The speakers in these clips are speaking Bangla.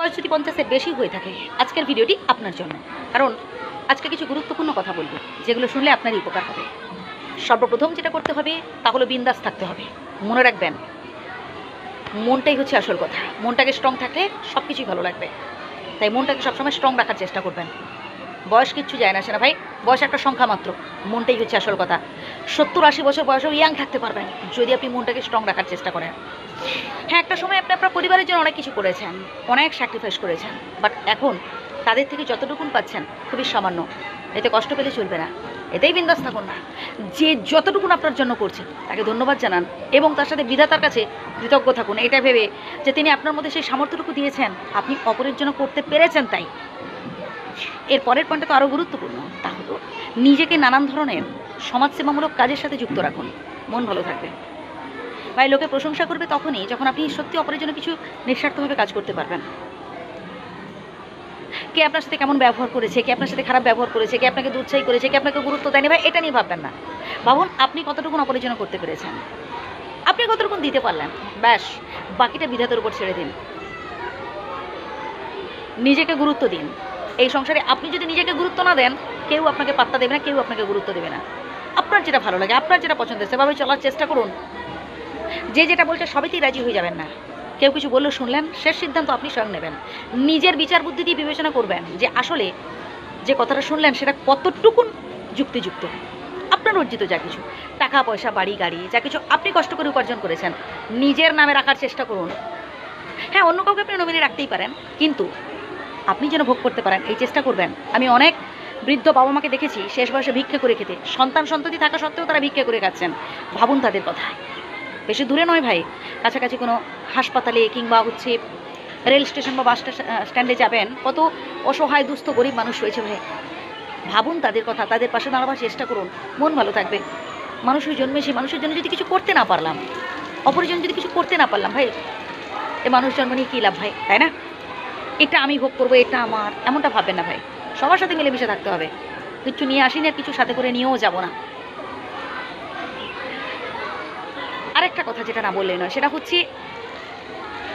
বয়স যদি 50-এর বেশি হয়ে থাকে আজকের ভিডিওটি আপনার জন্য, কারণ আজকে কিছু গুরুত্বপূর্ণ কথা বলবো যেগুলো শুনলে আপনারই উপকার হবে। সর্বপ্রথম যেটা করতে হবে তা হলো বিন্দাস থাকতে হবে। মনে রাখবেন, মনটাই হচ্ছে আসল কথা। মনটাকে স্ট্রং থাকলে সব কিছুই ভালো লাগবে। তাই মনটাকে সবসময় স্ট্রং রাখার চেষ্টা করবেন। বয়স কিচ্ছু যায় না সেনা ভাই, বয়স একটা সংখ্যা মাত্র। মনটাই হচ্ছে আসল কথা। 70-80 বছর বয়সেও ইয়াং থাকতে পারবেন যদি আপনি মনটাকে স্ট্রং রাখার চেষ্টা করেন। হ্যাঁ, একটা সময় আপনি আপনার পরিবারের জন্য অনেক কিছু করেছেন, অনেক স্যাক্রিফাইস করেছেন, বাট এখন তাদের থেকে যতটুকুন পাচ্ছেন খুবই সামান্য। এতে কষ্ট পেলে চলবে না, এতেই বিন্দাস থাকুন না। যে যতটুকুন আপনার জন্য করছেন তাকে ধন্যবাদ জানান এবং তার সাথে বিধাতার কাছে কৃতজ্ঞ থাকুন, এটা ভেবে যে তিনি আপনার মধ্যে সেই সামর্থ্যটুকু দিয়েছেন, আপনি অপরের জন্য করতে পেরেছেন। তাই এর পরের পয়েন্টটা তো আরও গুরুত্বপূর্ণ, তা হলো নিজেকে নানান ধরনের সমাজসেবামূলক কাজের সাথে যুক্ত রাখুন। মন ভালো থাকবে ভাই। লোকে প্রশংসা করবে তখনই যখন আপনি সত্যি অপরের জন্য কিছু নিঃস্বার্থভাবে কাজ করতে পারবেন। কে আপনার সাথে কেমন ব্যবহার করেছে, কে আপনার সাথে খারাপ ব্যবহার করেছে, কে আপনাকে দুঃসাহী করেছে, কে আপনাকে গুরুত্ব দেয়নি, ভাই এটা নিয়ে ভাববেন না। ভাবুন আপনি কতটুকুন অপরের জন্য করতে পেরেছেন, আপনি কতটুকুন দিতে পারলেন, ব্যাস বাকিটা বিধাতার উপর ছেড়ে দিন। নিজেকে গুরুত্ব দিন। এই সংসারে আপনি যদি নিজেকে গুরুত্ব না দেন, কেউ আপনাকে পাত্তা দেবে না, কেউ আপনাকে গুরুত্ব দেবে না। আপনার যেটা ভালো লাগে, আপনার যেটা পছন্দ সেভাবে চলার চেষ্টা করুন। যে যেটা বলছে সবেতেই রাজি হয়ে যাবেন না। কেউ কিছু বললো শুনলেন, শেষ সিদ্ধান্ত আপনি স্বয়ং নেবেন। নিজের বিচার বুদ্ধি দিয়ে বিবেচনা করবেন যে আসলে যে কথাটা শুনলেন সেটা কতটুকুন যুক্তিযুক্ত। আপনার অর্জিত যা কিছু টাকা পয়সা বাড়ি গাড়ি যা কিছু আপনি কষ্ট করে উপার্জন করেছেন, নিজের নামে রাখার চেষ্টা করুন। হ্যাঁ, অন্য কাউকে আপনি নমিনি রাখতেই পারেন, কিন্তু আপনি যেন ভোগ করতে পারেন এই চেষ্টা করবেন। আমি অনেক বৃদ্ধ বাবা মাকে দেখেছি শেষ বয়সে ভিক্ষে করে খেতে, সন্তান সন্ততি থাকা সত্ত্বেও তারা ভিক্ষে করে খাচ্ছেন। ভাবুন তাদের কথা। বেশি দূরে নয় ভাই, কাছাকাছি কোনো হাসপাতালে কিংবা হচ্ছে রেল স্টেশন বা বাস স্ট্যান্ডে যাবেন, কত অসহায় দুস্থ গরিব মানুষ রয়েছে ভাই। ভাবুন তাদের কথা, তাদের পাশে দাঁড়াবার চেষ্টা করুন, মন ভালো থাকবে। মানুষের জন্মেছি, মানুষের জন্য যদি কিছু করতে না পারলাম, অপরের জন্য যদি কিছু করতে না পারলাম, ভাই এ মানুষ জন্ম নিয়ে কী লাভ ভাই, তাই না? এটা আমি ভোগ করবো, এটা আমার, এমনটা ভাববেন না ভাই। সবার সাথে মিলেমিশে থাকতে হবে। কিছু নিয়ে আসিনি আর কিছু সাথে করে নিয়েও যাব না। আরেকটা কথা যেটা না বললেই নয়, সেটা হচ্ছে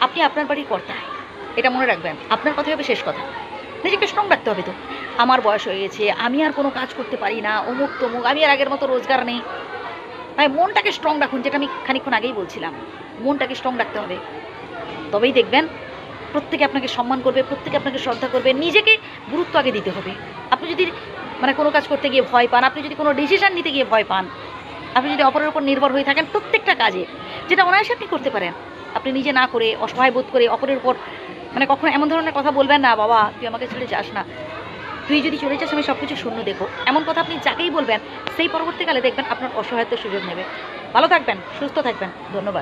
আপনি আপনার বাড়ির কর্তা, এটা মনে রাখবেন। আপনার কথাই হবে শেষ কথা। নিজেকে স্ট্রং রাখতে হবে। তো আমার বয়স হয়ে গেছে, আমি আর কোনো কাজ করতে পারি না, অমুক তমুক, আমি আর আগের মতো রোজগার নেই, ভাই মনটাকে স্ট্রং রাখুন। যেটা আমি খানিকক্ষণ আগেই বলছিলাম, মনটাকে স্ট্রং রাখতে হবে। তবেই দেখবেন প্রত্যেকে আপনাকে সম্মান করবে, প্রত্যেকে আপনাকে শ্রদ্ধা করবে। নিজেকে গুরুত্ব আগে দিতে হবে। আপনি যদি কোনো কাজ করতে গিয়ে ভয় পান, আপনি যদি কোনো ডিসিশন নিতে গিয়ে ভয় পান, আপনি যদি অপরের উপর নির্ভর হয়ে থাকেন প্রত্যেকটা কাজে, যেটা অনায়াসে আপনি করতে পারেন, আপনি নিজে না করে অসহায় বোধ করে অপরের উপর কখনো এমন ধরনের কথা বলবেন না, বাবা তুই আমাকে ছেড়ে যাস না, তুই যদি চলে যাস আমি সব কিছু শূন্য দেখো, এমন কথা আপনি যাকেই বলবেন সেই পরবর্তীকালে দেখবেন আপনার অসহায়ত্বের সুযোগ নেবে। ভালো থাকবেন, সুস্থ থাকবেন, ধন্যবাদ।